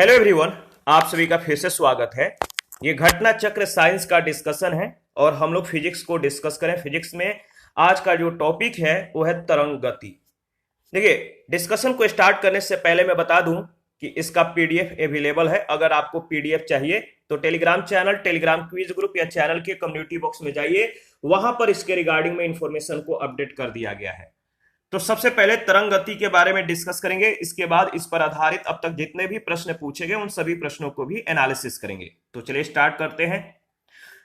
Hello everyone, आप सभी का फिर से स्वागत है। ये घटना चक्र साइंस का डिस्कशन है और हम लोग फिजिक्स को डिस्कस करें। फिजिक्स में आज का जो टॉपिक है वो है तरंग गति। देखिए, डिस्कशन को स्टार्ट करने से पहले मैं बता दूं कि इसका पीडीएफ अवेलेबल है। अगर आपको पीडीएफ चाहिए तो Telegram channel, Telegram quiz group या चैनल के कम्युनिटी बॉक्स में जाइए, वहां पर इसके रिगार्डिंग में इंफॉर्मेशन को अपडेट कर दिया गया है। तो सबसे पहले तरंग गति के बारे में डिस्कस करेंगे, इसके बाद इस पर आधारित अब तक जितने भी प्रश्न पूछे गए उन सभी प्रश्नों को भी एनालिसिस करेंगे। तो चलिए स्टार्ट करते हैं।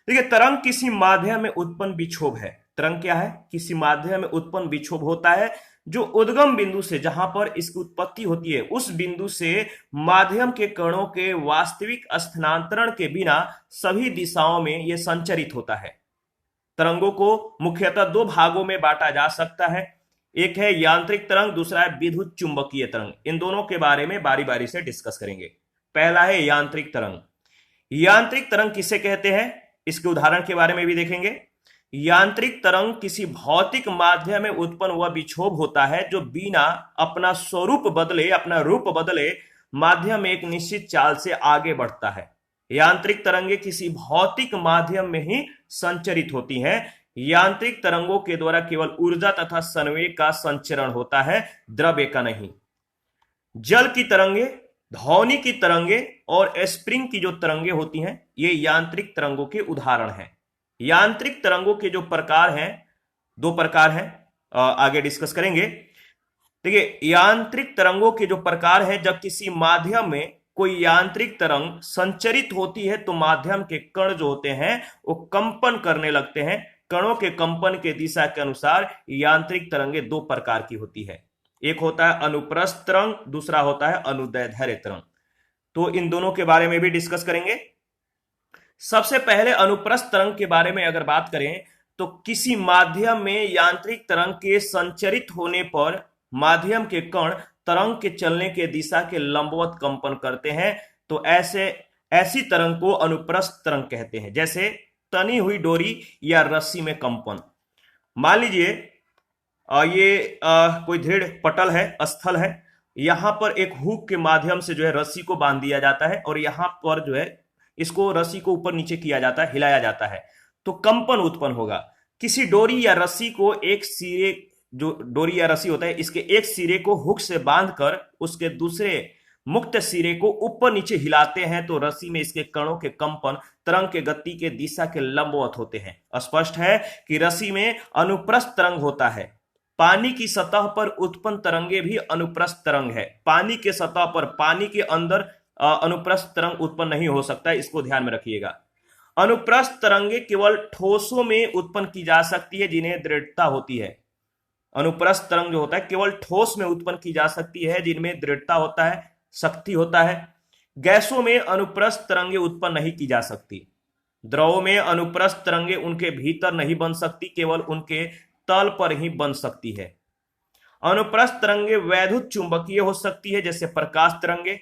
देखिए, तरंग किसी माध्यम में उत्पन्न विक्षोभ है। तरंग क्या है? किसी माध्यम में उत्पन्न विक्षोभ होता है जो उद्गम बिंदु से, जहां पर इसकी उत्पत्ति होती है, उस बिंदु से माध्यम के कणों के वास्तविक स्थानांतरण के बिना सभी दिशाओं में यह संचरित होता है। तरंगों को मुख्यतः दो भागों में बांटा जा सकता है। एक है यांत्रिक तरंग, दूसरा है विद्युत चुंबकीय तरंग। इन दोनों के बारे में बारी बारी से डिस्कस करेंगे। पहला है यांत्रिक तरंग। यांत्रिक तरंग किसे कहते हैं, इसके उदाहरण के बारे में भी देखेंगे। यांत्रिक तरंग किसी भौतिक माध्यम में उत्पन्न हुआ विक्षोभ होता है जो बिना अपना स्वरूप बदले, अपना रूप बदले माध्यम में एक निश्चित चाल से आगे बढ़ता है। यांत्रिक तरंगें किसी भौतिक माध्यम में ही संचरित होती हैं। यांत्रिक तरंगों के द्वारा केवल ऊर्जा तथा संवेग का संचरण होता है, द्रव्य का नहीं। जल की तरंगे, ध्वनि की तरंगे और स्प्रिंग की जो तरंगे होती हैं, ये यांत्रिक तरंगों के उदाहरण हैं। यांत्रिक तरंगों के जो प्रकार हैं, दो प्रकार हैं, आगे डिस्कस करेंगे। देखिए, यांत्रिक तरंगों के जो प्रकार हैं, जब किसी माध्यम में कोई यांत्रिक तरंग संचरित होती है तो माध्यम के कण जो होते हैं वो कंपन करने लगते हैं। कणों के कंपन के दिशा के अनुसार यांत्रिक तरंगें दो प्रकार की होती है। एक होता है अनुप्रस्थ तरंग, दूसरा होता है अनुदैर्ध्य तरंग। तो इन दोनों के बारे में भी डिस्कस करेंगे। सबसे पहले अनुप्रस्थ तरंग के बारे में अगर बात करें तो किसी माध्यम में यांत्रिक तरंग के संचरित होने पर माध्यम के कण तरंग के चलने के दिशा के लंबवत कंपन करते हैं। तो ऐसी तरंग को अनुप्रस्थ तरंग कहते हैं। जैसे तनी हुई डोरी या रस्सी में कंपन। मान लीजिए ये कोई दृढ़ पटल है, स्थल है, यहां पर एक हुक के माध्यम से जो है रस्सी को बांध दिया जाता है और यहां पर जो है इसको रस्सी को ऊपर नीचे किया जाता है, हिलाया जाता है, तो कंपन उत्पन्न होगा। किसी डोरी या रस्सी को एक सिरे, जो डोरी या रस्सी होता है, इसके एक सिरे को हुक से बांधकर उसके दूसरे मुक्त सिरे को ऊपर नीचे हिलाते हैं तो रस्सी में इसके कणों के कंपन तरंग के गति के दिशा के लंबवत होते हैं। स्पष्ट है कि रस्सी में अनुप्रस्थ तरंग होता है। पानी की सतह पर उत्पन्न तरंगे भी अनुप्रस्थ तरंग है। पानी के सतह पर, पानी के अंदर अनुप्रस्थ तरंग उत्पन्न नहीं हो सकता, इसको ध्यान में रखिएगा। अनुप्रस्थ तरंगे केवल ठोसों में उत्पन्न की जा सकती है जिन्हें दृढ़ता होती है। अनुप्रस्थ तरंग जो होता है केवल ठोस में उत्पन्न की जा सकती है जिनमें दृढ़ता होता है, शक्ति होता है। गैसों में अनुप्रस्थ तरंगे उत्पन्न नहीं की जा सकती। द्रवों में अनुप्रस्थ तरंगे उनके भीतर नहीं बन सकती, केवल उनके तल पर ही बन सकती है। अनुप्रस्थ तरंगे वैद्युत चुंबकीय हो सकती है, जैसे प्रकाश तरंगे।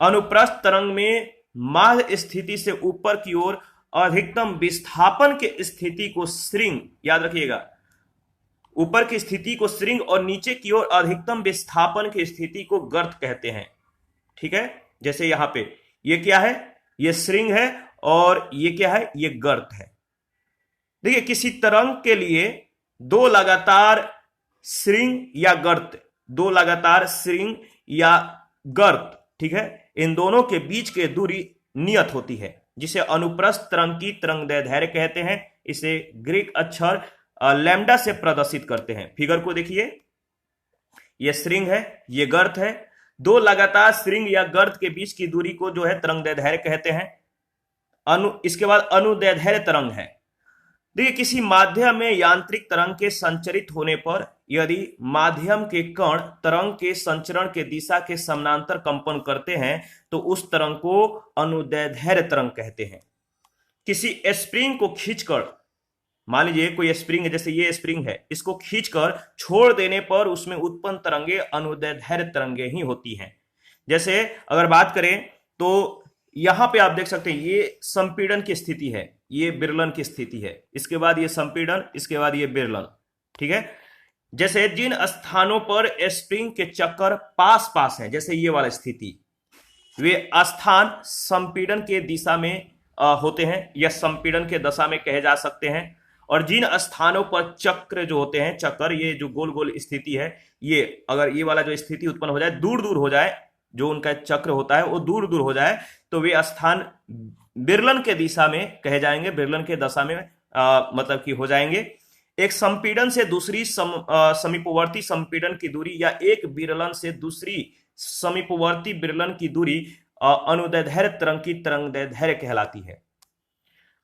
अनुप्रस्थ तरंग में माध्य स्थिति से ऊपर की ओर अधिकतम विस्थापन के स्थिति को श्रिंग, याद रखिएगा, ऊपर की स्थिति को श्रिंग और नीचे की ओर अधिकतम विस्थापन की स्थिति को गर्त कहते हैं। ठीक है, जैसे यहां पे ये क्या है, ये श्रिंग है और ये क्या है, ये गर्त है। देखिए, किसी तरंग के लिए दो लगातार श्रिंग या गर्त, दो लगातार श्रिंग या गर्त, ठीक है, इन दोनों के बीच की दूरी नियत होती है, जिसे अनुप्रस्थ तरंग की तरंगदैर्ध्य कहते हैं। इसे ग्रीक अक्षर लैम्डा से प्रदर्शित करते हैं। फिगर को देखिए, ये श्रिंग है, ये गर्त है। दो लगातार श्रिंग या गर्त के बीच की दूरी को जो है तरंगदैर्ध्य कहते हैं। इसके बाद अनुदैर्ध्य तरंग है। देखिए, किसी माध्यम में यांत्रिक तरंग के संचरित होने पर यदि माध्यम के कण तरंग के संचरण के दिशा के समानांतर कंपन करते हैं तो उस तरंग को अनुदैर्ध्य तरंग कहते हैं। किसी स्प्रिंग को खींचकर, मान लीजिए कोई स्प्रिंग है, जैसे ये स्प्रिंग है, इसको खींचकर छोड़ देने पर उसमें उत्पन्न तरंगे अनुदैर्ध्य तरंगे ही होती हैं। जैसे अगर बात करें तो यहां पे आप देख सकते हैं ये संपीड़न की स्थिति है, ये विरलन की स्थिति है, इसके बाद ये संपीड़न, इसके बाद ये विरलन। ठीक है, जैसे जिन स्थानों पर स्प्रिंग के चक्कर पास पास हैं, जैसे ये वाला स्थिति, वे स्थान संपीड़न के दिशा में होते हैं या संपीड़न के दशा में कहे जा सकते हैं। और जिन स्थानों पर चक्र जो होते हैं, चक्र ये जो गोल गोल स्थिति है, ये अगर ये वाला जो स्थिति उत्पन्न हो जाए, दूर दूर हो जाए, जो उनका चक्र होता है वो दूर दूर हो जाए, तो वे स्थान विरलन के दिशा में कहे जाएंगे, विरलन के दशा में मतलब कि हो जाएंगे। एक संपीड़न से दूसरी समीपवर्ती संपीड़न की दूरी या एक विरलन से दूसरी समीपवर्ती विरलन की दूरी अनुदैर्ध्य तरंग की तरंगदैर्ध्य कहलाती है।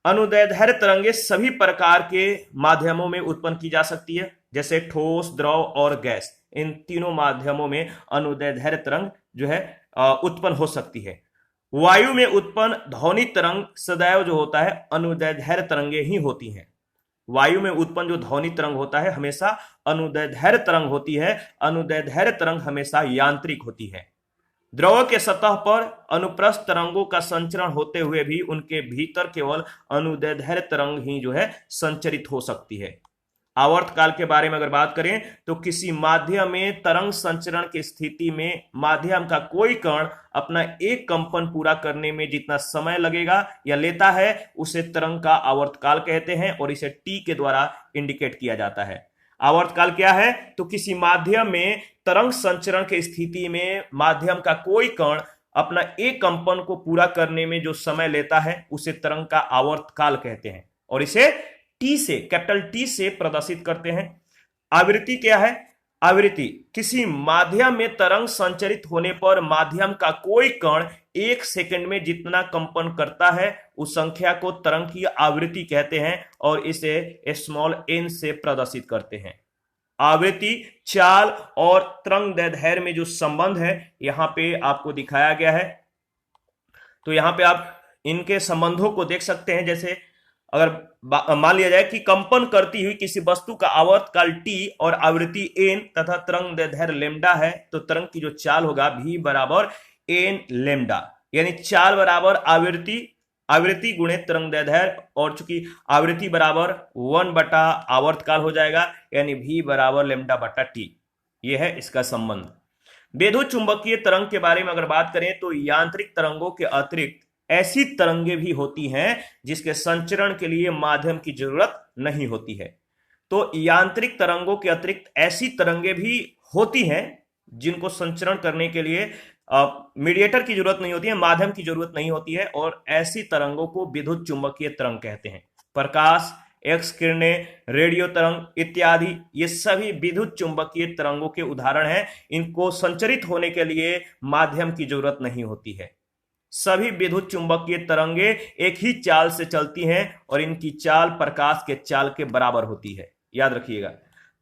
अनुदैर्ध्य तरंगे सभी प्रकार के माध्यमों में उत्पन्न की जा सकती है, जैसे ठोस, द्रव और गैस। इन तीनों माध्यमों में अनुदैर्ध्य तरंग जो है उत्पन्न हो सकती है। वायु में उत्पन्न ध्वनि तरंग सदैव जो होता है अनुदैर्ध्य तरंगे ही होती हैं। वायु में उत्पन्न जो ध्वनि तरंग होता है हमेशा अनुदैर्ध्य तरंग होती है। अनुदैर्ध्य तरंग हमेशा यांत्रिक होती है। द्रव के सतह पर अनुप्रस्थ तरंगों का संचरण होते हुए भी उनके भीतर केवल अनुदैर्ध्य तरंग ही जो है संचरित हो सकती है। आवर्त काल के बारे में अगर बात करें तो किसी माध्यम में तरंग संचरण की स्थिति में माध्यम का कोई कण अपना एक कंपन पूरा करने में जितना समय लगेगा या लेता है उसे तरंग का आवर्त काल कहते हैं और इसे टी के द्वारा इंडिकेट किया जाता है। आवर्त काल क्या है? तो किसी माध्यम में तरंग संचरण की स्थिति में माध्यम का कोई कण अपना एक कंपन को पूरा करने में जो समय लेता है उसे तरंग का आवर्त काल कहते हैं और इसे टी से, कैपिटल टी से प्रदर्शित करते हैं। आवृत्ति क्या है? आवृत्ति किसी माध्यम में तरंग संचरित होने पर माध्यम का कोई कण एक सेकंड में जितना कंपन करता है उस संख्या को तरंग की आवृत्ति कहते हैं और इसे स्मॉल n से प्रदर्शित करते हैं। आवृत्ति, चाल और तरंगदैर्ध्य में जो संबंध है यहां पे आपको दिखाया गया है। तो यहां पे आप इनके संबंधों को देख सकते हैं। जैसे अगर मान लिया जाए कि कंपन करती हुई किसी वस्तु का आवर्त काल t और आवृत्ति n तथा तरंगदैर्ध्य लैम्डा है तो तरंग की जो चाल होगा v बराबर n लैम्डा, यानी चाल बराबर आवृत्ति गुणे तरंगदैर्ध्य और चूंकि आवृत्ति बराबर 1 बटा आवर्त काल हो जाएगा यानी v बराबर लैम्डा बटा t। यह है इसका संबंध। विद्युत चुंबकीय तरंग के बारे में अगर बात करें तो यांत्रिक तरंगों के अतिरिक्त ऐसी तरंगे भी होती हैं जिसके संचरण के लिए माध्यम की जरूरत नहीं होती है। तो यांत्रिक तरंगों के अतिरिक्त ऐसी तरंगे भी होती हैं जिनको संचरण करने के लिए मीडिएटर की जरूरत नहीं होती है, माध्यम की जरूरत नहीं होती है और ऐसी तरंगों को विद्युत चुंबकीय तरंग कहते हैं। प्रकाश, एक्स किरणें, रेडियो तरंग इत्यादि ये सभी विद्युत चुंबकीय तरंगों के उदाहरण हैं। इनको संचरित होने के लिए माध्यम की जरूरत नहीं होती है। सभी विद्युत चुंबकीय तरंगे एक ही चाल से चलती हैं और इनकी चाल प्रकाश के चाल के बराबर होती है, याद रखिएगा।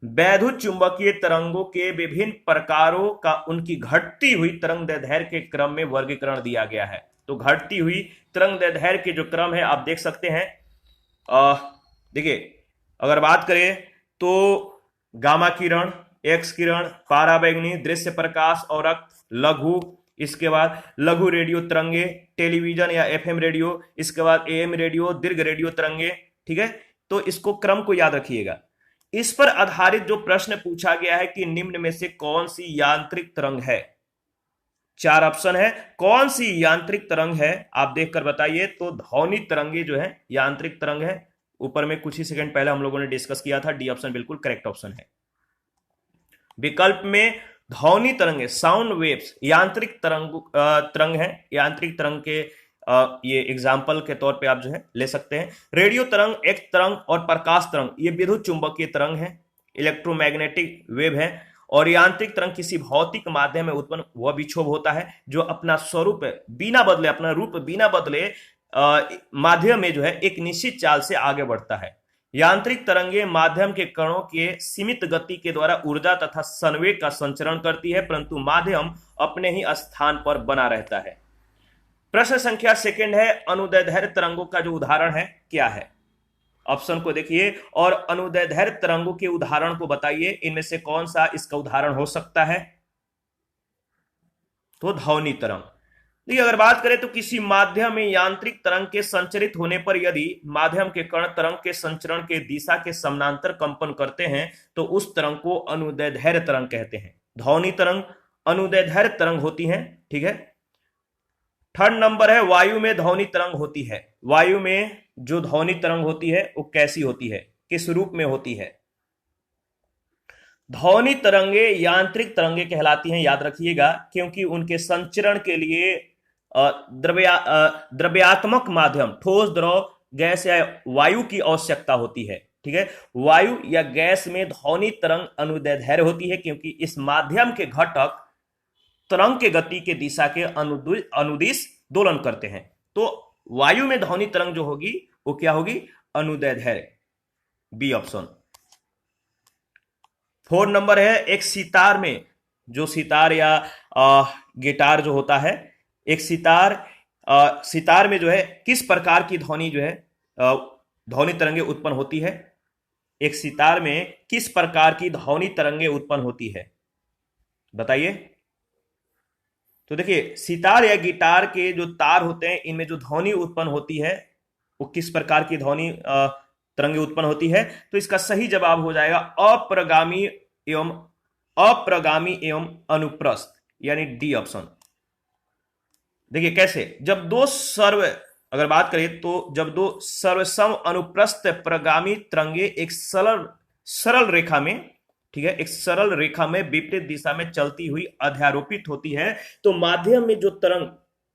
वैद्युत चुंबकीय तरंगों के विभिन्न प्रकारों का उनकी घटती हुई तरंगदैर्ध्य के क्रम में वर्गीकरण दिया गया है। तो घटती हुई तरंगदैर्ध्य के जो क्रम है आप देख सकते हैं। देखिए अगर बात करें तो गामा किरण, एक्स किरण, पाराबैंगनी, दृश्य प्रकाश और लघु, इसके बाद लघु रेडियो तरंगे, टेलीविजन या एफएम रेडियो, इसके बाद एएम रेडियो, दीर्घ रेडियो तरंगे। ठीक है, तो इसको क्रम को याद रखिएगा। इस पर आधारित जो प्रश्न पूछा गया है कि निम्न में से कौन सी यांत्रिक तरंग है, 4 ऑप्शन है, कौन सी यांत्रिक तरंग है आप देखकर बताइए। तो ध्वनि तरंगे जो है यांत्रिक तरंग है। ऊपर में कुछ ही सेकंड पहले हम लोगों ने डिस्कस किया था, डी ऑप्शन बिल्कुल करेक्ट ऑप्शन है। विकल्प में ध्वनि तरंगे, साउंड वेव्स यांत्रिक तरंग है। यांत्रिक तरंग के ये एग्जाम्पल के तौर पे आप जो है ले सकते हैं। रेडियो तरंग, एक्स तरंग और प्रकाश तरंग ये विद्युत चुंबकीय तरंग है, इलेक्ट्रोमैग्नेटिक वेव है। और यांत्रिक तरंग किसी भौतिक माध्यम में उत्पन्न वह विक्षोभ होता है जो अपना स्वरूप बिना बदले, अपना रूप बिना बदले माध्यम में जो है एक निश्चित चाल से आगे बढ़ता है। यांत्रिक तरंगे माध्यम के कणों के सीमित गति के द्वारा ऊर्जा तथा संवेग का संचरण करती है परंतु माध्यम अपने ही स्थान पर बना रहता है। प्रश्न संख्या सेकंड है, अनुदैर्ध्य तरंगों का जो उदाहरण है क्या है? ऑप्शन को देखिए और अनुदैर्ध्य तरंगों के उदाहरण को बताइए, इनमें से कौन सा इसका उदाहरण हो सकता है? तो ध्वनि तरंग। देखिए अगर बात करें तो किसी माध्यम में यांत्रिक तरंग के संचरित होने पर यदि माध्यम के कण तरंग के संचरण के दिशा के समानांतर कंपन करते हैं तो उस तरंग को अनुदैर्ध्य तरंग कहते हैं। ध्वनि तरंग अनुदैर्ध्य तरंग होती है। ठीक है, थर्ड नंबर है वायु में ध्वनि तरंग होती है। वायु में जो ध्वनि तरंग होती है वो कैसी होती है, किस रूप में होती है? ध्वनि तरंगे यांत्रिक तरंगे कहलाती हैं, याद रखिएगा, क्योंकि उनके संचरण के लिए द्रव्यात्मक माध्यम, ठोस, द्रव, गैस या वायु की आवश्यकता होती है। ठीक है, वायु या गैस में ध्वनि तरंग अनुदैर्ध्य होती है, क्योंकि इस माध्यम के घटक तरंग के गति के दिशा के अनुदिश दोलन करते हैं। तो वायु में ध्वनि तरंग जो होगी वो क्या होगी? अनुदैर्ध्य, बी ऑप्शन। फोर्थ नंबर है एक सितार में, जो सितार या गिटार जो होता है, एक सितार में जो है किस प्रकार की ध्वनि जो है ध्वनि तरंगे उत्पन्न होती है? एक सितार में किस प्रकार की ध्वनि तरंगे उत्पन्न होती है, बताइए। तो देखिए, सितार या गिटार के जो तार होते हैं इनमें जो ध्वनि उत्पन्न होती है वो किस प्रकार की ध्वनि तरंगे उत्पन्न होती है? तो इसका सही जवाब हो जाएगा अप्रगामी एवं अनुप्रस्थ, यानी डी ऑप्शन। देखिए कैसे, जब दो अगर बात करें तो जब दो सर्वसम अनुप्रस्थ प्रगामी तरंगे एक सरल रेखा में, ठीक है, एक सरल रेखा में विपरीत दिशा में चलती हुई अध्यारोपित होती है, तो माध्यम में जो तरंग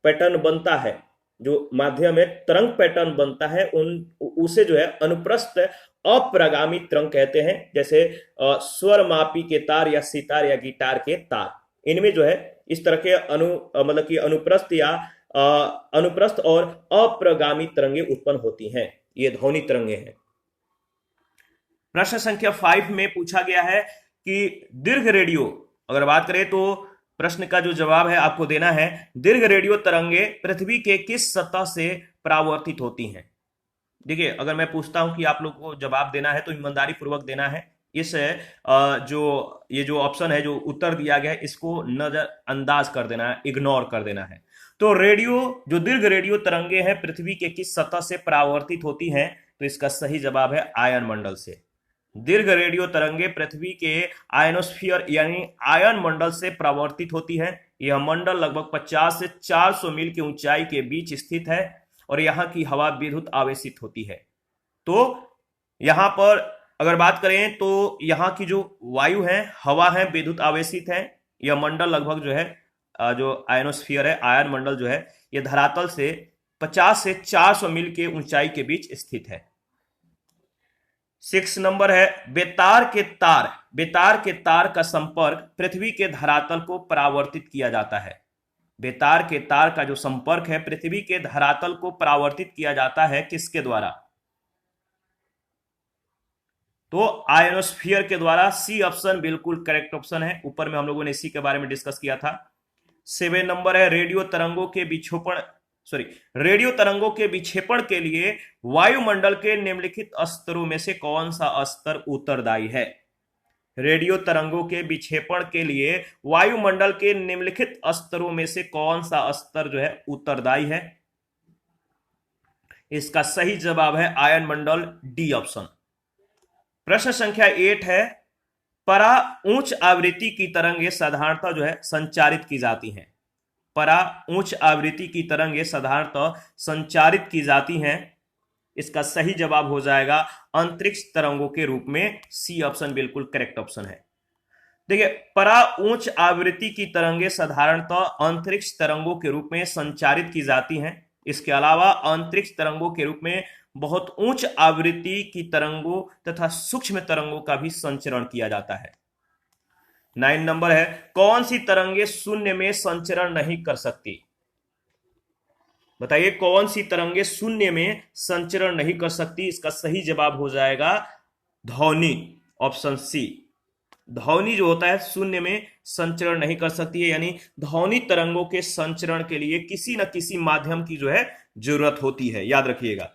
पैटर्न बनता है, जो माध्यम में तरंग पैटर्न बनता है, उसे जो है अनुप्रस्थ अप्रगामी तरंग कहते हैं। जैसे स्वर मापी के तार या सितार या गिटार के तार, इनमें जो है इस तरह के मतलब कि अनुप्रस्थ और अप्रगामी तरंगे उत्पन्न होती हैं, ये ध्वनि तरंगे हैं। प्रश्न संख्या 5 में पूछा गया है कि दीर्घ रेडियो, अगर बात करें तो प्रश्न का जो जवाब है आपको देना है, दीर्घ रेडियो तरंगे पृथ्वी के किस सतह से परावर्तित होती हैं? देखिए, अगर मैं पूछता हूं कि आप लोग को जवाब देना है तो ईमानदारी पूर्वक देना है। इस ये जो ऑप्शन है, जो उत्तर दिया गया है, इसको नजरअंदाज कर देना है, इग्नोर कर देना है। तो जो दीर्घ रेडियो तरंगे हैं पृथ्वी के किस सतह से परावर्तित होती हैं? तो इसका सही जवाब है आयन मंडल से। दीर्घ रेडियो तरंगे पृथ्वी के आयनोस्फीयर यानी आयन मंडल से परावर्तित होती है। यह मंडल लगभग 50 से 400 मील की ऊंचाई के बीच स्थित है और यहाँ की हवा विद्युत आवेशित होती है। तो यहाँ पर अगर बात करें तो यहाँ की जो वायु है, हवा है, विद्युत आवेशित है। यह मंडल लगभग जो है जो आयनोस्फीयर है, आयन मंडल जो है, यह धरातल से 50 से 400 मील के ऊंचाई के बीच स्थित है। 6 नंबर है बेतार के तार का संपर्क पृथ्वी के धरातल को परावर्तित किया जाता है। बेतार के तार का जो संपर्क है पृथ्वी के धरातल को परावर्तित किया जाता है, किसके द्वारा? तो आयनोस्फीयर के द्वारा। सी ऑप्शन बिल्कुल करेक्ट ऑप्शन है। ऊपर में हम लोगों ने इसी के बारे में डिस्कस किया था। 7 नंबर है रेडियो तरंगों के विक्षेपण के लिए वायुमंडल के निम्नलिखित स्तरों में से कौन सा स्तर उत्तरदायी है? रेडियो तरंगों के विक्षेपण के लिए वायुमंडल के निम्नलिखित स्तरों में से कौन सा स्तर जो है उत्तरदायी है? इसका सही जवाब है आयन मंडल, डी ऑप्शन। प्रश्न संख्या 8 है परा उच्च आवृत्ति की तरंगें साधारणतः जो है संचारित की जाती हैं। परा उच्च आवृत्ति की तरंगें साधारणतः संचारित की जाती हैं। इसका सही जवाब हो जाएगा अंतरिक्ष तरंगों के रूप में। सी ऑप्शन बिल्कुल करेक्ट ऑप्शन है। देखिए, परा उच्च आवृत्ति की तरंगें साधारणतः अंतरिक्ष तरंगों के रूप में संचारित की जाती हैं। इसके अलावा अंतरिक्ष तरंगों के रूप में बहुत उच्च आवृत्ति की तरंगों तथा सूक्ष्म तरंगों का भी संचरण किया जाता है। 9 नंबर है कौन सी तरंगें शून्य में संचरण नहीं कर सकती? बताइए, कौन सी तरंगें शून्य में संचरण नहीं कर सकती? इसका सही जवाब हो जाएगा ध्वनि, ऑप्शन सी। ध्वनि जो होता है शून्य में संचरण नहीं कर सकती है, यानी ध्वनि तरंगों के संचरण के लिए किसी न किसी माध्यम की जो है जरूरत होती है, याद रखिएगा।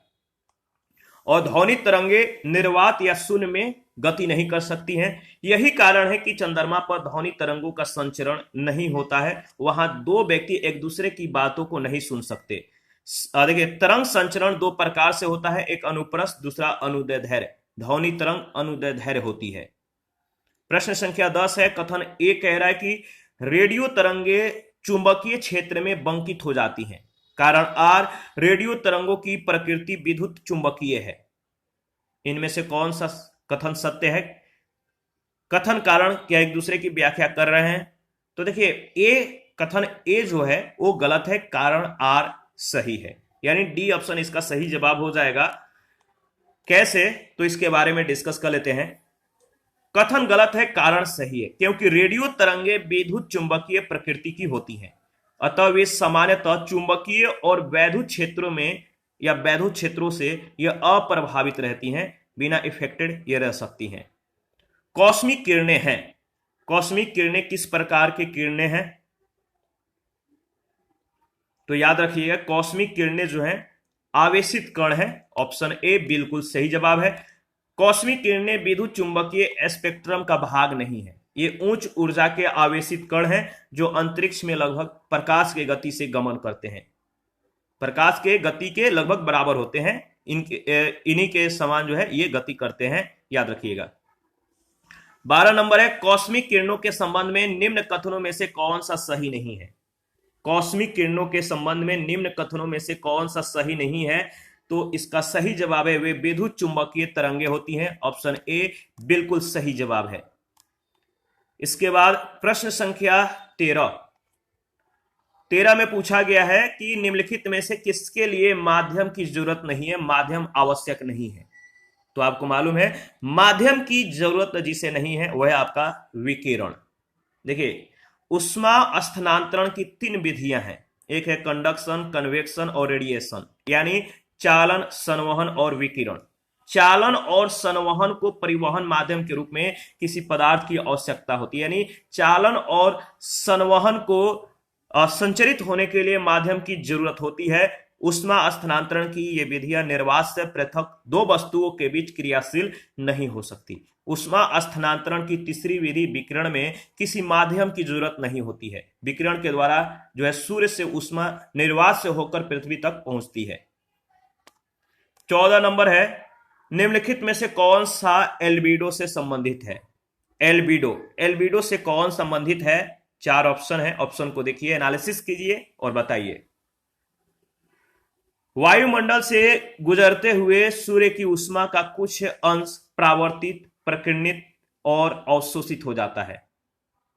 और ध्वनि तरंगे निर्वात या शून्य में गति नहीं कर सकती हैं। यही कारण है कि चंद्रमा पर ध्वनि तरंगों का संचरण नहीं होता है। वहां दो व्यक्ति एक दूसरे की बातों को नहीं सुन सकते। देखिए, तरंग संचरण 2 प्रकार से होता है, एक अनुप्रस्थ, दूसरा अनुदैर्ध्य। ध्वनि तरंग अनुदैर्ध्य होती है। प्रश्न संख्या 10 है कथन ए कह रहा है कि रेडियो तरंगे चुंबकीय क्षेत्र में बंकित हो जाती हैं। कारण आर, रेडियो तरंगों की प्रकृति विद्युत चुंबकीय है। इनमें से कौन सा कथन सत्य है? कथन कारण क्या एक दूसरे की व्याख्या कर रहे हैं? तो देखिए कथन ए जो है वो गलत है, कारण आर सही है, यानी डी ऑप्शन इसका सही जवाब हो जाएगा। कैसे, तो इसके बारे में डिस्कस कर लेते हैं। कथन गलत है, कारण सही है, क्योंकि रेडियो तरंगे विद्युत चुंबकीय प्रकृति की होती हैं, अतः वे सामान्यतः चुंबकीय और वैद्युत क्षेत्रों में या वैद्युत क्षेत्रों से यह अप्रभावित रहती हैं, बिना इफेक्टेड ये रह सकती हैं। कॉस्मिक किरणें हैं। कॉस्मिक किरणें किस प्रकार की किरणें हैं? तो याद रखिएगा, कॉस्मिक किरणें जो हैं आवेशित कण हैं। ऑप्शन ए बिल्कुल सही जवाब है। कॉस्मिक किरणें विद्युत चुंबकीय स्पेक्ट्रम का भाग नहीं है, ये उच्च ऊर्जा के आवेशित कण हैं जो अंतरिक्ष में लगभग प्रकाश के गति से गमन करते हैं। प्रकाश के गति के लगभग बराबर होते हैं, इन्हीं के समान जो है ये गति करते हैं, याद रखिएगा। 12 नंबर है, कॉस्मिक किरणों के संबंध में निम्न कथनों में से कौन सा सही नहीं है? कॉस्मिक किरणों के संबंध में निम्न कथनों में से कौन सा सही नहीं है? तो इसका सही जवाब है वे विद्युत चुंबकीय तरंगे होती हैं। ऑप्शन ए बिल्कुल सही जवाब है। इसके बाद प्रश्न संख्या 13 में पूछा गया है कि निम्नलिखित में से किसके लिए माध्यम की जरूरत नहीं है, माध्यम आवश्यक नहीं है? तो आपको मालूम है माध्यम की जरूरत जिसे नहीं है वह आपका विकिरण। देखिए, उष्मा स्थानांतरण की 3 विधियां हैं, एक है कंडक्शन, कन्वेक्शन और रेडिएशन, यानी चालन, संवहन और विकिरण। चालन और संवहन को परिवहन माध्यम के रूप में किसी पदार्थ की आवश्यकता होती है, यानी चालन और संवहन को संचरित होने के लिए माध्यम की जरूरत होती है। उष्मा स्थानांतरण की ये विधियां निर्वात से पृथक 2 वस्तुओं के बीच क्रियाशील नहीं हो सकती। उष्मा स्थानांतरण की तीसरी विधि विकिरण में किसी माध्यम की जरूरत नहीं होती है, विकिरण के द्वारा जो है सूर्य से उष्मा निर्वात से होकर पृथ्वी तक पहुंचती है। 14 नंबर है, निम्नलिखित में से कौन सा एल्बिडो से संबंधित है? एल्बिडो से कौन संबंधित है? 4 ऑप्शन है, ऑप्शन को देखिए, एनालिसिस कीजिए और बताइए। वायुमंडल से गुजरते हुए सूर्य की ऊष्मा का कुछ अंश परावर्तित, प्रकीर्णित और अवशोषित हो जाता है।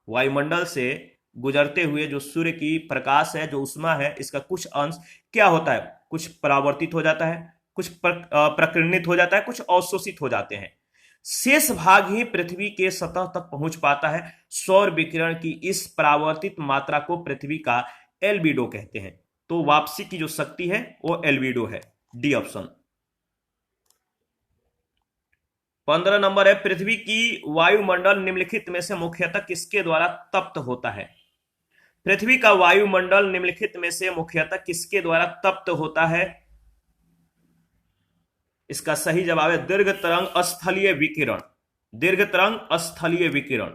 वायुमंडल से गुजरते हुए जो सूर्य की प्रकाश है, जो ऊष्मा है, इसका कुछ अंश क्या होता है? कुछ परावर्तित हो जाता है, कुछ प्रकीर्णित हो जाता है, कुछ अवशोषित हो जाते हैं। शेष भाग ही पृथ्वी के सतह तक पहुंच पाता है। सौर विकिरण की इस परावर्तित मात्रा को पृथ्वी का एल्बिडो कहते हैं। तो वापसी की जो शक्ति है वो एल्बिडो है, डी ऑप्शन। 15 नंबर है, पृथ्वी की वायुमंडल निम्नलिखित में से मुख्यतः किसके द्वारा तप्त होता है? पृथ्वी का वायुमंडल निम्नलिखित में से मुख्यतः किसके द्वारा तप्त होता है? इसका सही जवाब है दीर्घ तरंग स्थलीय विकिरण। दीर्घ तरंग स्थलीय विकिरण।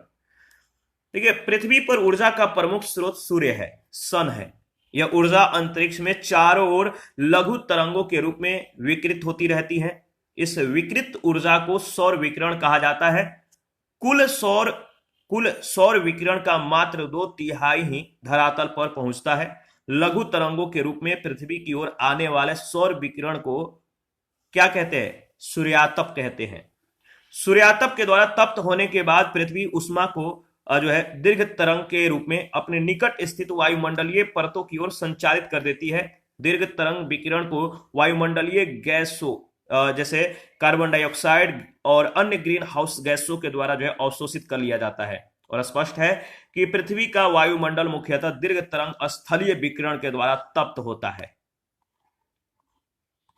देखिए, पृथ्वी पर ऊर्जा का प्रमुख स्रोत सूर्य है, सन है। यह ऊर्जा अंतरिक्ष में चारों ओर लघु तरंगों के रूप में विकृत होती रहती है। इस विकृत ऊर्जा को सौर विकिरण कहा जाता है। कुल सौर विकिरण का मात्र 2/3 ही धरातल पर पहुंचता है। लघु तरंगों के रूप में पृथ्वी की ओर आने वाले सौर विकिरण को क्या कहते हैं? सूर्यातप कहते हैं। सूर्यातप के द्वारा तप्त होने के बाद पृथ्वी उष्मा को जो है दीर्घ तरंग के रूप में अपने निकट स्थित वायुमंडलीय परतों की ओर संचारित कर देती है। दीर्घ तरंग विकिरण को वायुमंडलीय गैसों जैसे कार्बन डाइऑक्साइड और अन्य ग्रीन हाउस गैसों के द्वारा जो है अवशोषित कर लिया जाता है। और स्पष्ट है कि पृथ्वी का वायुमंडल मुख्यतः दीर्घ तरंग स्थलीय विकिरण के द्वारा तप्त होता है।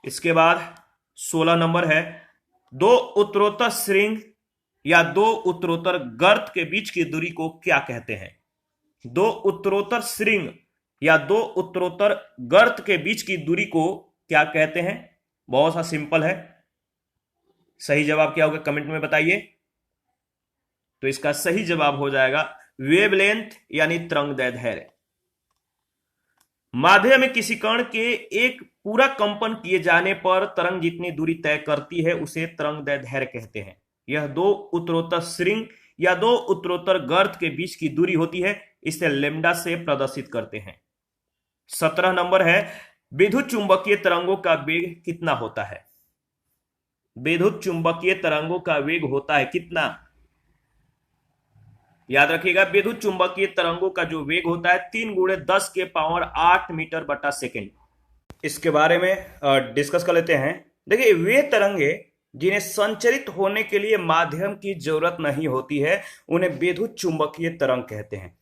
इसके बाद 16 नंबर है, 2 उत्तरोत्तर श्रृंग या 2 उत्तरोत्तर गर्त के बीच की दूरी को क्या कहते हैं? 2 उत्तरोत्तर श्रृंग या 2 उत्तरोत्तर गर्त के बीच की दूरी को क्या कहते हैं? बहुत सा सिंपल है। सही जवाब क्या होगा कमेंट में बताइए। तो इसका सही जवाब हो जाएगा वेवलेंथ यानी तरंगदैर्ध्य। माध्यम में किसी कण के एक पूरा कंपन किए जाने पर तरंग जितनी दूरी तय करती है उसे तरंगदैर्ध्य कहते हैं। यह 2 उत्तरोत्तर श्रृंग या 2 उत्तरोत्तर गर्त के बीच की दूरी होती है। इसे लैम्डा से प्रदर्शित करते हैं। 17 नंबर है, विद्युत चुंबकीय तरंगों का वेग कितना होता है? विद्युत चुंबकीय तरंगों का वेग होता है कितना? याद रखिएगा, विद्युत चुंबकीय तरंगों का जो वेग होता है 3 × 10⁸ मीटर बटा सेकेंड। इसके बारे में डिस्कस कर लेते हैं। देखिए, वे तरंगे जिन्हें संचरित होने के लिए माध्यम की जरूरत नहीं होती है उन्हें विद्युत चुंबकीय तरंग कहते हैं।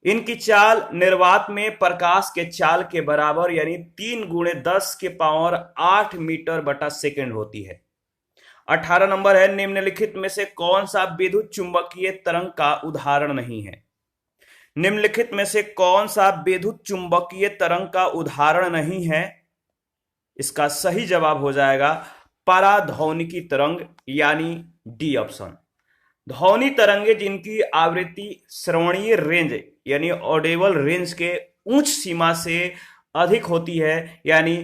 इनकी चाल निर्वात में प्रकाश के चाल के बराबर यानी 3 × 10⁸ मीटर बटा सेकेंड होती है। 18 नंबर है, निम्नलिखित में से कौन सा विद्युत चुंबकीय तरंग का उदाहरण नहीं है? निम्नलिखित में से कौन सा विद्युत चुंबकीय तरंग का उदाहरण नहीं है? इसका सही जवाब हो जाएगा पराध्वनिकी तरंग यानी डी ऑप्शन। ध्वनि तरंगे जिनकी आवृत्ति श्रवणीय रेंज यानी ऑडिबल रेंज के उच्च सीमा से अधिक होती है यानी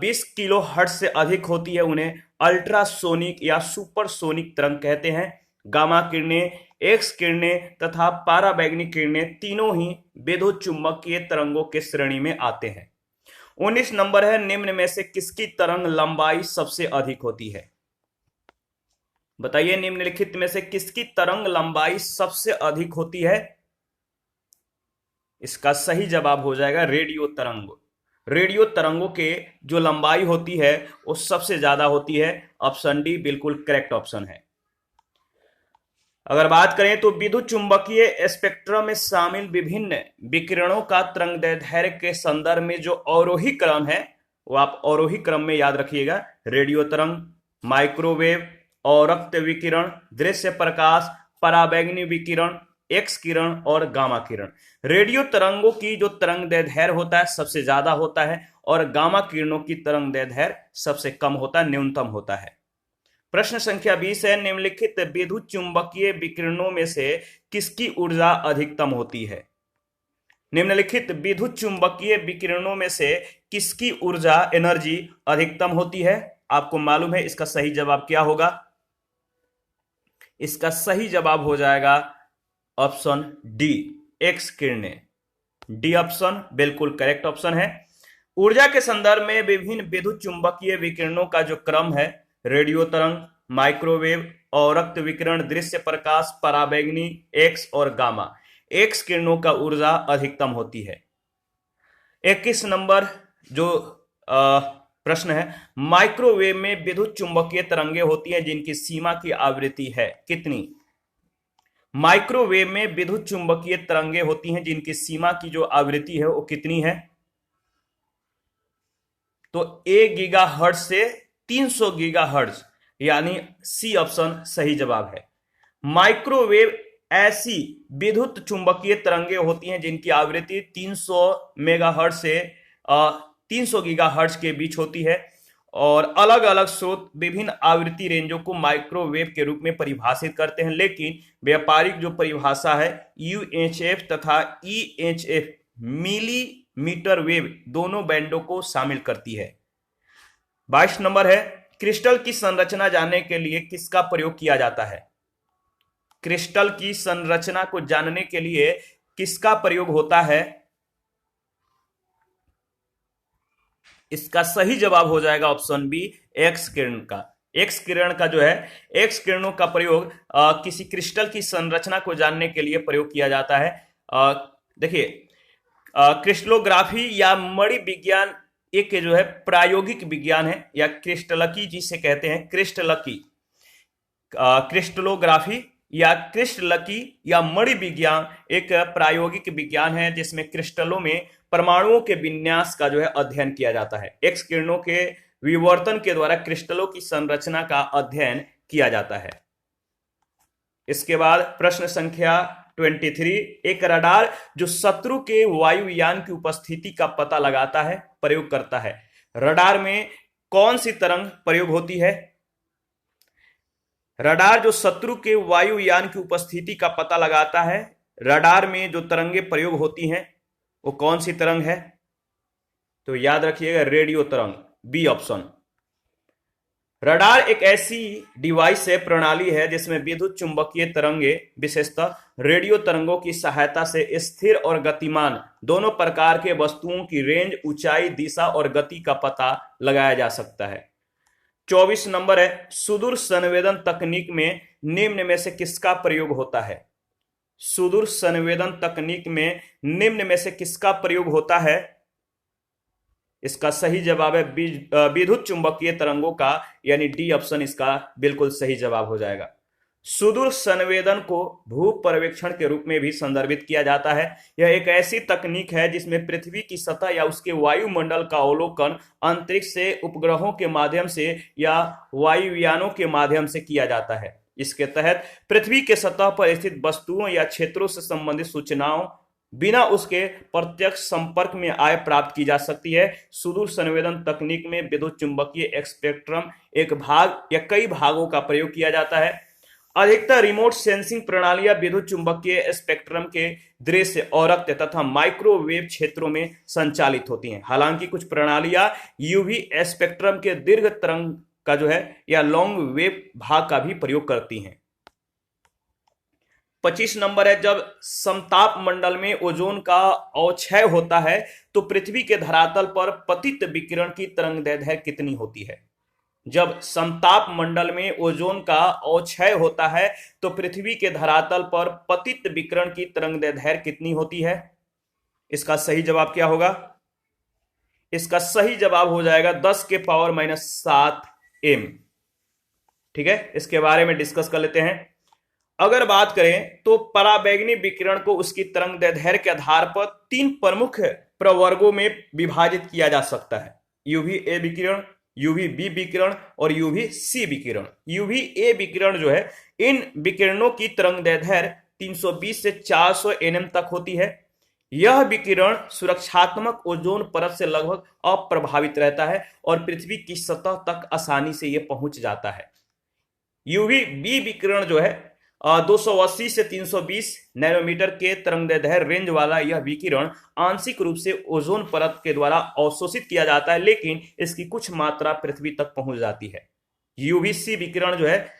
20 किलो हर्ट्ज से अधिक होती है उन्हें अल्ट्रासोनिक या सुपरसोनिक तरंग कहते हैं। गामा किरणें, एक्स किरणें तथा पाराबैंगनी किरणें तीनों ही विद्युत चुंबकीय तरंगों के श्रेणी में आते हैं। 19 नंबर है, निम्न में से किसकी तरंग लंबाई सबसे अधिक होती है? बताइए, निम्नलिखित में से किसकी तरंग लंबाई सबसे अधिक होती है? इसका सही जवाब हो जाएगा रेडियो तरंग। रेडियो तरंगों के जो लंबाई होती है वो सबसे ज्यादा होती है। ऑप्शन डी बिल्कुल करेक्ट ऑप्शन है। अगर बात करें तो विद्युत चुंबकीय स्पेक्ट्रम में शामिल विभिन्न विकिरणों का तरंगदैर्ध्य के संदर्भ में जो अवरोही क्रम है वो आप अवरोही क्रम में याद रखिएगा। रेडियो तरंग, माइक्रोवेव, औरक्त विकिरण, दृश्य प्रकाश, पराबैंगनी विकिरण, एक्स किरण और गामा किरण। रेडियो तरंगों की जो तरंगदैर्ध्य होता है सबसे ज्यादा होता है और गामा किरणों की तरंगदैर्ध्य सबसे कम होता है, न्यूनतम होता है। प्रश्न संख्या 20 है, निम्नलिखित विद्युत चुंबकीय विकिरणों में से किसकी ऊर्जा अधिकतम होती है? निम्नलिखित विद्युत चुंबकीय विकिरणों में से किसकी ऊर्जा एनर्जी अधिकतम होती है? आपको मालूम है इसका सही जवाब क्या होगा? इसका सही जवाब हो जाएगा ऑप्शन डी, एक्स किरणें। डी ऑप्शन बिल्कुल करेक्ट ऑप्शन है। ऊर्जा के संदर्भ में विभिन्न विद्युत चुंबकीय विकिरणों का जो क्रम है, रेडियो तरंग, माइक्रोवेव, औरक्त विकिरण, दृश्य प्रकाश, पराबैंगनी, एक्स और गामा। एक्स किरणों का ऊर्जा अधिकतम होती है। 21 नंबर जो प्रश्न है, माइक्रोवेव में विद्युत चुंबकीय तरंगे होती हैं जिनकी सीमा की आवृत्ति है कितनी? माइक्रोवेव में विद्युत चुंबकीय तरंगे होती हैं जिनकी सीमा की जो आवृत्ति है वो कितनी है? तो 1 गीगाहर्ट्ज से 300 गीगाहर्ट्ज यानी सी ऑप्शन सही जवाब है। माइक्रोवेव ऐसी विद्युत चुंबकीय तरंगे होती हैं जिनकी आवृत्ति 300 मेगाहर्ट्ज से 300 गीगाहर्ट्ज के बीच होती है और अलग अलग स्रोत विभिन्न आवृत्ति रेंजों को माइक्रोवेव के रूप में परिभाषित करते हैं, लेकिन व्यापारिक जो परिभाषा है यूएचएफ तथा ईएचएफ मिलीमीटर वेव दोनों बैंडों को शामिल करती है। 22 नंबर है, क्रिस्टल की संरचना जानने के लिए किसका प्रयोग किया जाता है? क्रिस्टल की संरचना को जानने के लिए किसका प्रयोग होता है? इसका सही जवाब हो जाएगा ऑप्शन बी, एक्स किरण का। एक्स किरण का जो है, एक्स किरणों का प्रयोग किसी क्रिस्टल की संरचना को जानने के लिए प्रयोग किया जाता है। देखिए, क्रिस्टलोग्राफी या मणि विज्ञान एक जो है प्रायोगिक विज्ञान है या क्रिस्टलकी जिसे कहते हैं, क्रिस्टलकी, क्रिस्टलोग्राफी या क्रिस्टलकी या मणि विज्ञान एक प्रायोगिक विज्ञान है जिसमें क्रिस्टलों में परमाणुओं के विन्यास का जो है अध्ययन किया जाता है। एक्स किरणों के विवर्तन के द्वारा क्रिस्टलों की संरचना का अध्ययन किया जाता है। इसके बाद प्रश्न संख्या 23, एक रडार जो शत्रु के वायुयान की उपस्थिति का पता लगाता है, प्रयोग करता है, रडार में कौन सी तरंग प्रयोग होती है? रडार जो शत्रु के वायुयान की उपस्थिति का पता लगाता है, रडार में जो तरंगे प्रयोग होती हैं वो कौन सी तरंग है? तो याद रखिएगा रेडियो तरंग, बी ऑप्शन। रडार एक ऐसी डिवाइस है, प्रणाली है, जिसमें विद्युत चुंबकीय तरंगे, विशेषतः रेडियो तरंगों की सहायता से स्थिर और गतिमान दोनों प्रकार के वस्तुओं की रेंज, ऊंचाई, दिशा और गति का पता लगाया जा सकता है। 24 नंबर है, सुदूर संवेदन तकनीक में निम्न में से किसका प्रयोग होता है? सुदूर संवेदन तकनीक में निम्न में से किसका प्रयोग होता है? इसका सही जवाब है विद्युत चुंबकीय तरंगों का, यानी डी ऑप्शन इसका बिल्कुल सही जवाब हो जाएगा। सुदूर संवेदन को भू पर्यवेक्षण के रूप में भी संदर्भित किया जाता है। यह एक ऐसी तकनीक है जिसमें पृथ्वी की सतह या उसके वायुमंडल का अवलोकन अंतरिक्ष से उपग्रहों के माध्यम से या वायुयानों के माध्यम से किया जाता है। इसके तहत पृथ्वी के सतह पर स्थित वस्तुओं या क्षेत्रों से संबंधित सूचनाओं बिना उसके प्रत्यक्ष संपर्क में आए प्राप्त की जा सकती है। सुदूर संवेदन तकनीक में विद्युत चुंबकीय स्पेक्ट्रम एक भाग या कई भागों का प्रयोग किया जाता है। अधिकतर रिमोट सेंसिंग प्रणालियां विद्युत चुंबकीय स्पेक्ट्रम के दृश्य, अवरक्त तथा माइक्रोवेव क्षेत्रों में संचालित होती हैं। हालांकि कुछ प्रणालियां यूवी स्पेक्ट्रम के दीर्घ तरंग का जो है या लॉन्ग वेव भाग का भी प्रयोग करती हैं। 25 नंबर है, जब समताप मंडल में ओजोन का अवक्षय होता है तो पृथ्वी के धरातल पर पतित विकिरण की तरंगदैर्घ्य कितनी होती है? जब समताप मंडल में ओजोन का अवक्षय होता है तो पृथ्वी के धरातल पर पतित विकिरण की तरंगदैर्घ्य कितनी होती है? इसका सही जवाब क्या होगा? इसका सही जवाब हो जाएगा 10⁻⁷ एम। ठीक है, इसके बारे में डिस्कस कर लेते हैं। अगर बात करें तो पराबैंगनी विकिरण को उसकी तरंगदैर्घ्य के आधार पर 3 प्रमुख प्रवर्गों में विभाजित किया जा सकता है: यूवी ए विकिरण, यूवी बी विकिरण और यूवी सी विकिरण। यूवी ए विकिरण जो है, इन विकिरणों की तरंगदैर्घ्य 320 से 400 nm तक होती है। यह विकिरण सुरक्षात्मक ओजोन परत से लगभग अप्रभावित रहता है और पृथ्वी की सतह तक आसानी से यह पहुंच जाता है। यूवी बी विकिरण जो है 280 से 320 नैनोमीटर के तरंगदैर्घ्य रेंज वाला यह विकिरण आंशिक रूप से ओजोन परत के द्वारा अवशोषित किया जाता है, लेकिन इसकी कुछ मात्रा पृथ्वी तक पहुंच जाती है। यूवीसी विकिरण जो है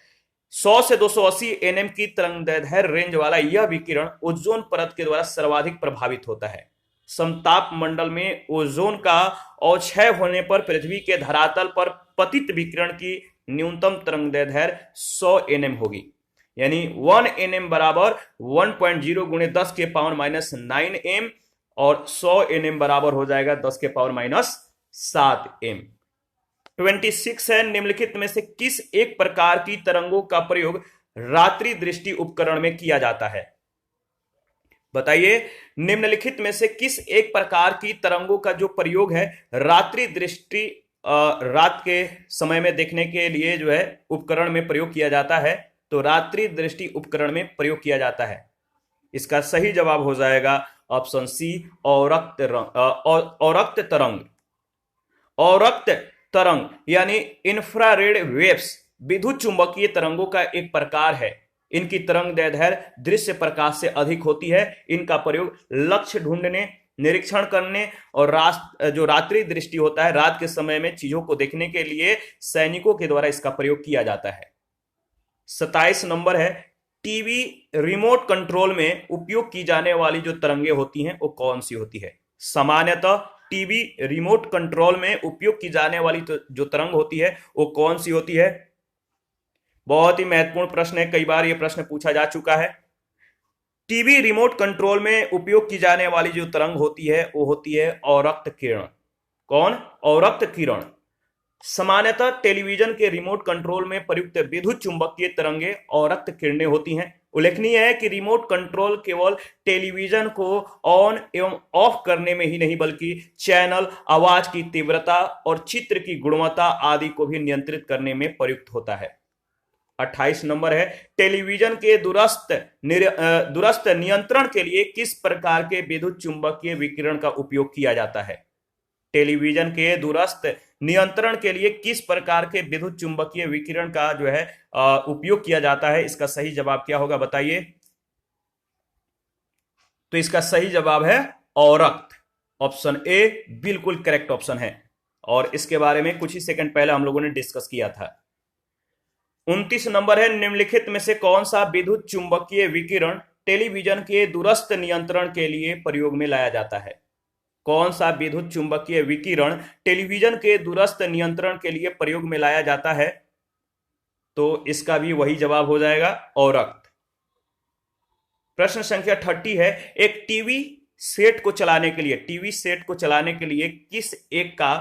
100 से 280 nm की तरंगदैर्घ्य रेंज वाला यह विकिरण ओजोन परत के द्वारा सर्वाधिक प्रभावित होता है। समताप मंडल में ओजोन का अवक्षय होने पर पृथ्वी के धरातल पर पतित विकिरण की न्यूनतम तरंगदैर्घ्य 100 nm होगी, यानी 1 nm बराबर 1.0 गुणे 10⁻⁹ m और 100 nm बराबर हो जाएगा 10⁻⁷ m। 26 है, निम्नलिखित में से किस एक प्रकार की तरंगों का प्रयोग रात्रि दृष्टि उपकरण में किया जाता है? बताइए, निम्नलिखित में से किस एक प्रकार की तरंगों का जो प्रयोग है रात्रि दृष्टि रात के समय में देखने के लिए जो है उपकरण में प्रयोग किया जाता है? तो रात्रि दृष्टि उपकरण में प्रयोग किया जाता है। इसका सही जवाब हो जाएगा ऑप्शन सी, औरक्त तरंग। औरक्त तरंग यानी इंफ्रारेड वेव्स विद्युत चुंबकीय तरंगों का एक प्रकार है। इनकी तरंगदैर्घ्य दृश्य प्रकाश से अधिक होती है। इनका प्रयोग लक्ष्य ढूंढने, निरीक्षण करने और जो रात्रि दृष्टि होता है, रात के समय में चीजों को देखने के लिए सैनिकों के द्वारा इसका प्रयोग किया जाता है। 27 नंबर है, टीवी रिमोट कंट्रोल में उपयोग की जाने वाली जो तरंगे होती हैं वो कौन सी होती है? सामान्यतः टीवी रिमोट कंट्रोल में उपयोग की जाने वाली जो तरंग होती है वो कौन सी होती है? बहुत ही महत्वपूर्ण प्रश्न है, कई बार यह प्रश्न पूछा जा चुका है। टीवी रिमोट कंट्रोल में उपयोग की जाने वाली जो तरंग होती है वो होती है अवरक्त किरण। कौन? अवरक्त किरण। सामान्यतः टेलीविजन के रिमोट कंट्रोल में प्रयुक्त विद्युत चुंबकीय तरंगे अवरक्त किरणें होती हैं। उल्लेखनीय है कि रिमोट कंट्रोल केवल टेलीविजन को ऑन एवं ऑफ करने में ही नहीं बल्कि चैनल, आवाज की तीव्रता और चित्र की गुणवत्ता आदि को भी नियंत्रित करने में प्रयुक्त होता है। 28 नंबर है, टेलीविजन के दूरस्थ नियंत्रण के लिए किस प्रकार के विद्युत चुंबकीय विकिरण का उपयोग किया जाता है? टेलीविजन के दूरस्थ नियंत्रण के लिए किस प्रकार के विद्युत चुंबकीय विकिरण का जो है उपयोग किया जाता है? इसका सही जवाब क्या होगा बताइए? तो इसका सही जवाब है अवरक्त। ऑप्शन ए बिल्कुल करेक्ट ऑप्शन है और इसके बारे में कुछ ही सेकंड पहले हम लोगों ने डिस्कस किया था। 29 नंबर है, निम्नलिखित में से कौन सा विद्युत चुंबकीय विकिरण टेलीविजन के दूरस्थ नियंत्रण के लिए प्रयोग में लाया जाता है? कौन सा विद्युत चुंबकीय विकिरण टेलीविजन के दूरस्थ नियंत्रण के लिए प्रयोग में लाया जाता है? तो इसका भी वही जवाब हो जाएगा, औरक्त। प्रश्न संख्या 30 है, एक टीवी सेट को चलाने के लिए किस एक का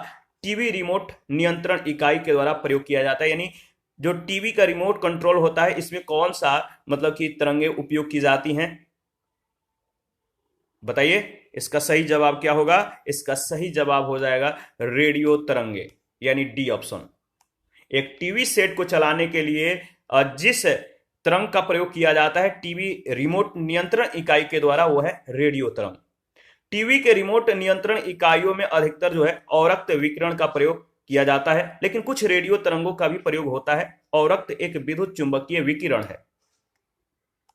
टीवी रिमोट नियंत्रण इकाई के द्वारा प्रयोग किया जाता है? यानी जो टीवी का रिमोट कंट्रोल होता है, इसमें कौन सा मतलब कि तरंगे उपयोग की जाती हैं? बताइए, इसका सही जवाब क्या होगा? इसका सही जवाब हो जाएगा रेडियो तरंगे, यानी डी ऑप्शन। एक टीवी सेट को चलाने के लिए जिस तरंग का प्रयोग किया जाता है टीवी रिमोट नियंत्रण इकाई के द्वारा, वो है रेडियो तरंग। टीवी के रिमोट नियंत्रण इकाइयों में अधिकतर जो है औरक्त विकिरण का प्रयोग किया जाता है, लेकिन कुछ रेडियो तरंगों का भी प्रयोग होता है। औरक्त एक विद्युत चुंबकीय विकिरण है।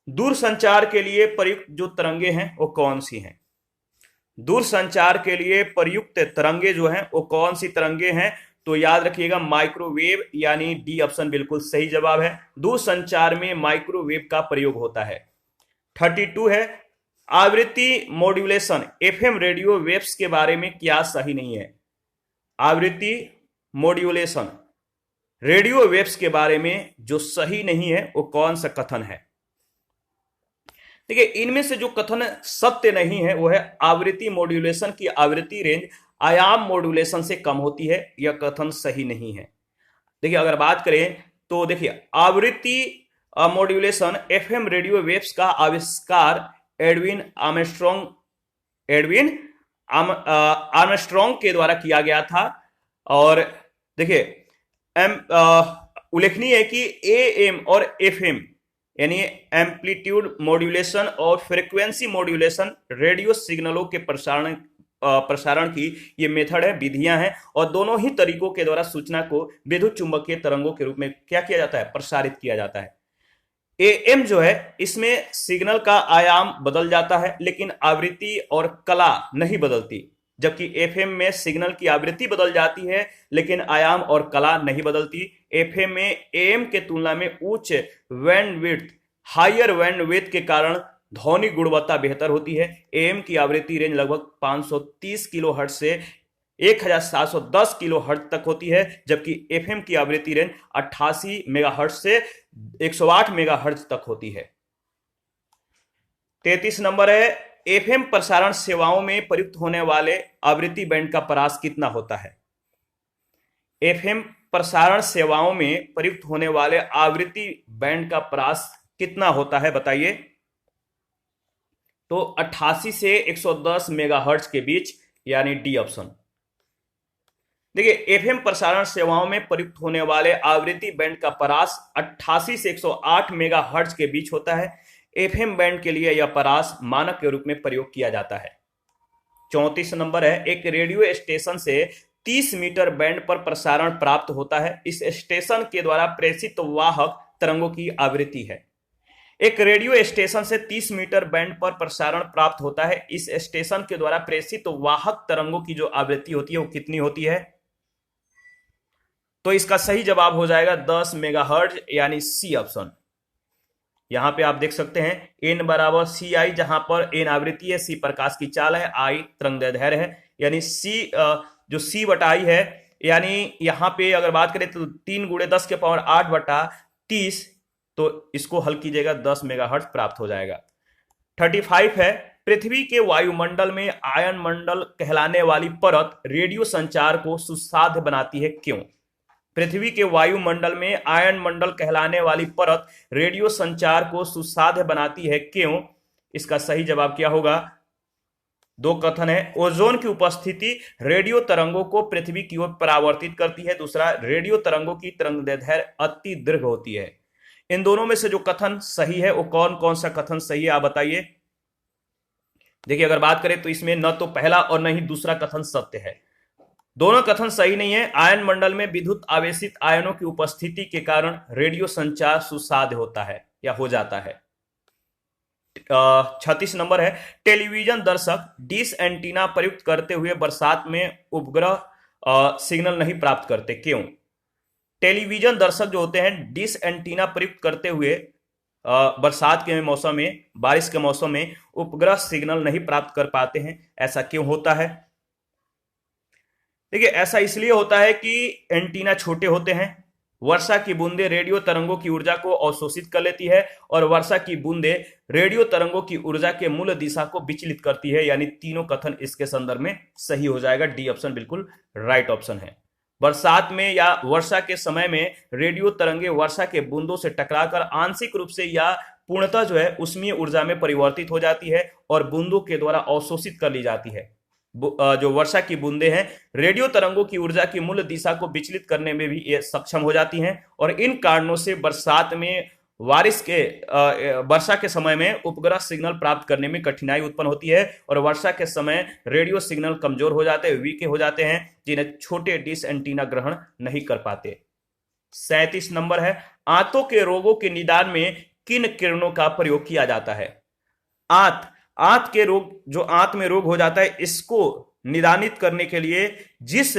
दूरसंचार के लिए प्रयुक्त जो तरंगे हैं वो कौन सी हैं? दूरसंचार के लिए प्रयुक्त तरंगे जो हैं वो कौन सी तरंगे हैं? तो याद रखिएगा माइक्रोवेव, यानी डी ऑप्शन बिल्कुल सही जवाब है। दूरसंचार में माइक्रोवेव का प्रयोग होता है। 32 है, आवृत्ति मॉड्यूलेशन एफएम रेडियो वेव्स के बारे में क्या सही नहीं है? आवृत्ति मॉड्यूलेशन रेडियो वेव्स के बारे में जो सही नहीं है वो कौन सा कथन है? देखिए, इनमें से जो कथन सत्य नहीं है वो है आवृत्ति मॉड्यूलेशन की आवृत्ति रेंज आयाम मॉड्यूलेशन से कम होती है। यह कथन सही नहीं है। देखिए, अगर बात करें तो देखिए, आवृत्ति मॉड्यूलेशन एफएम रेडियो वेव्स का आविष्कार एडविन आर्मस्ट्रॉन्ग के द्वारा किया गया था। और देखिए, उल्लेखनीय है कि एएम और एफएम यानी एम्पलीट्यूड मॉड्यूलेशन और फ्रीक्वेंसी मॉड्यूलेशन रेडियो सिग्नलों के प्रसारण की ये मेथड है, विधियां हैं, और दोनों ही तरीकों के द्वारा सूचना को विद्युत चुंबकीय तरंगों के रूप में क्या किया जाता है? प्रसारित किया जाता है। एएम जो है इसमें सिग्नल का आयाम बदल जाता है, लेकिन आवृत्ति और कला नहीं बदलती, जबकि एफएम में सिग्नल की आवृत्ति बदल जाती है लेकिन आयाम और कला नहीं बदलती। एफएम में एएम के तुलना में उच्च बैंडविड्थ हायर बैंडविड्थ के कारण ध्वनि गुणवत्ता बेहतर होती है। एएम की आवृत्ति रेंज लगभग 530 किलोहर्ट्ज से 1710 किलोहर्ट्ज तक होती है, जबकि एफएम की आवृत्ति रेंज 88 मेगाहर्ट्ज से 108 मेगाहर्ट्ज तक होती है। 33 नंबर है, एफएम प्रसारण सेवाओं में प्रयुक्त होने वाले आवृत्ति बैंड का परास कितना होता है? एफएम प्रसारण सेवाओं में प्रयुक्त होने वाले आवृत्ति बैंड का परास कितना होता है? बताइए। तो 88 से 110 मेगाहर्ट्ज के बीच, यानी डी ऑप्शन। देखिए, एफएम प्रसारण सेवाओं में प्रयुक्त होने वाले आवृत्ति बैंड का परास 88 से 108 मेगाहर्ट्ज के बीच होता है। एफएम बैंड के लिए यह परास मानक के रूप में प्रयोग किया जाता है। 34 नंबर है, एक रेडियो स्टेशन से 30 मीटर बैंड पर प्रसारण प्राप्त होता है। इस स्टेशन के द्वारा प्रेषित वाहक तरंगों की आवृत्ति है। एक रेडियो स्टेशन से 30 मीटर बैंड पर प्रसारण प्राप्त होता है। इस स्टेशन के द्वारा प्रेषित वाहक तरंगों की जो आवृत्ति होती है वो कितनी होती है? तो इसका सही जवाब हो जाएगा 10 मेगाहर्ट्ज, यानी सी ऑप्शन। यहां पे आप देख सकते हैं एन बराबर सी आई, जहां पर एन आवृत्ति है, सी प्रकाश की चाल है, आई तरंगदैर्ध्य है, यानी सी जो सी बटा आई है, यानी यहां पे अगर बात करें तो 3 × 10 के पावर 8 बटा 30, तो इसको हल कीजिएगा 10 मेगाहर्ट्ज प्राप्त हो जाएगा। 35 है, पृथ्वी के वायुमंडल में आयन मंडल कहलाने वाली परत रेडियो संचार को सुसाध्य बनाती है, क्यों? पृथ्वी के वायुमंडल में आयन मंडल कहलाने वाली परत रेडियो संचार को सुसाध्य बनाती है, क्यों? इसका सही जवाब क्या होगा? दो कथन है। ओजोन की उपस्थिति रेडियो तरंगों को पृथ्वी की ओर परावर्तित करती है। दूसरा, रेडियो तरंगों की तरंगदैर्ध्य अति दीर्घ होती है। इन दोनों में से जो कथन सही है वो कौन कौन सा कथन सही है, आप बताइए। देखिए, अगर बात करें तो इसमें न तो पहला और न ही दूसरा कथन सत्य है। दोनों कथन सही नहीं है। आयन मंडल में विद्युत आवेशित आयनों की उपस्थिति के कारण रेडियो संचार सुसाध्य होता है या हो जाता है। 36 नंबर है, टेलीविजन दर्शक डिश एंटीना प्रयुक्त करते हुए बरसात में उपग्रह सिग्नल नहीं प्राप्त करते, क्यों? टेलीविजन दर्शक जो होते हैं डिश एंटीना प्रयुक्त करते हुए बरसात के मौसम में, बारिश के मौसम में उपग्रह सिग्नल नहीं प्राप्त कर पाते हैं। ऐसा क्यों होता है? देखिए, ऐसा इसलिए होता है कि एंटीना छोटे होते हैं, वर्षा की बूंदें रेडियो तरंगों की ऊर्जा को अवशोषित कर लेती है और वर्षा की बूंदें रेडियो तरंगों की ऊर्जा के मूल दिशा को विचलित करती है। यानी तीनों कथन इसके संदर्भ में सही हो जाएगा। डी ऑप्शन बिल्कुल राइट ऑप्शन है। बरसात में या वर्षा के समय में रेडियो तरंगे वर्षा के बूंदों से टकराकर आंशिक रूप से या पूर्णतः जो है उष्मीय ऊर्जा में परिवर्तित हो जाती है और बूंदों के द्वारा अवशोषित कर ली जाती है। जो वर्षा की बूंदें हैं रेडियो तरंगों की ऊर्जा की मूल दिशा को विचलित करने में भी ये सक्षम हो जाती हैं और इन कारणों से बरसात में वर्षा के समय में उपग्रह सिग्नल प्राप्त करने में कठिनाई उत्पन्न होती है और वर्षा के समय रेडियो सिग्नल कमजोर हो जाते हैं, वीक हो जाते हैं, जिन्हें छोटे डिश एंटीना ग्रहण नहीं कर पाते। 37 नंबर है, आंतों के रोगों के निदान में किन किरणों का प्रयोग किया जाता है? आंत के रोग, जो आंत में रोग हो जाता है, इसको निदानित करने के लिए जिस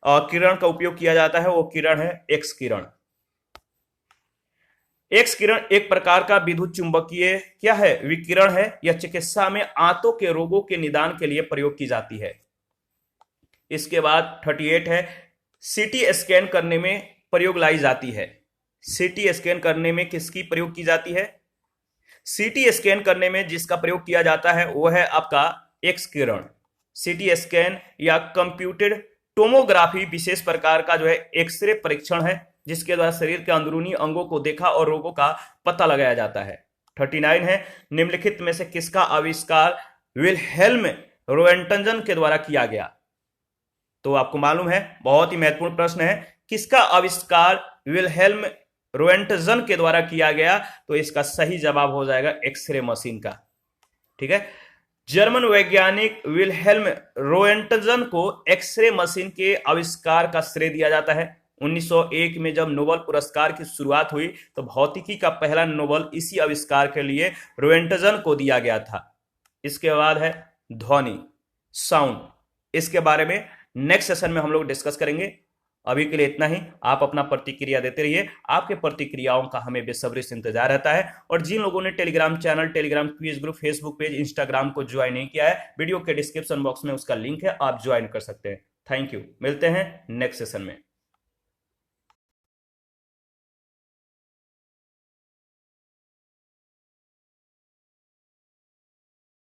किरण का उपयोग किया जाता है वो किरण है एक्स किरण। एक्स किरण एक प्रकार का विद्युत चुंबकीय क्या है? विकिरण है। यह चिकित्सा में आंतों के रोगों के निदान के लिए प्रयोग की जाती है। इसके बाद 38 है, सीटी स्कैन करने में प्रयोग लाई जाती है। सीटी स्कैन करने में किसकी प्रयोग की जाती है? सीटी स्कैन करने में जिसका प्रयोग किया जाता है वो है आपका एक्स किरण। सीटी स्कैन या कंप्यूटेड टोमोग्राफी विशेष प्रकार का जो है एक्सरे परीक्षण है जिसके द्वारा शरीर के अंदरूनी अंगों को देखा और रोगों का पता लगाया जाता है। 39 है, निम्नलिखित में से किसका आविष्कार विल्हेल्म रोएंटजन के द्वारा किया गया? तो आपको मालूम है, बहुत ही महत्वपूर्ण प्रश्न है, किसका आविष्कार विल्हेल्म रोएंटजन के द्वारा किया गया? तो इसका सही जवाब हो जाएगा एक्सरे मशीन का। ठीक है, जर्मन वैज्ञानिक विल्हेल्म रोएंटजन को एक्सरे मशीन के आविष्कार का श्रेय दिया जाता है। 1901 में जब नोबेल पुरस्कार की शुरुआत हुई तो भौतिकी का पहला नोबेल इसी आविष्कार के लिए रोएंटजन को दिया गया था। इसके बाद है ध्वनि, साउंड। इसके बारे में नेक्स्ट सेशन में हम लोग डिस्कस करेंगे। अभी के लिए इतना ही। आप अपना प्रतिक्रिया देते रहिए, आपके प्रतिक्रियाओं का हमें बेसब्री से इंतजार रहता है। और जिन लोगों ने Telegram channel, Telegram quiz group, Facebook page, Instagram को ज्वाइन नहीं किया है, वीडियो के डिस्क्रिप्शन बॉक्स में उसका लिंक है, आप ज्वाइन कर सकते हैं। Thank you. मिलते हैं नेक्स्ट सेशन में।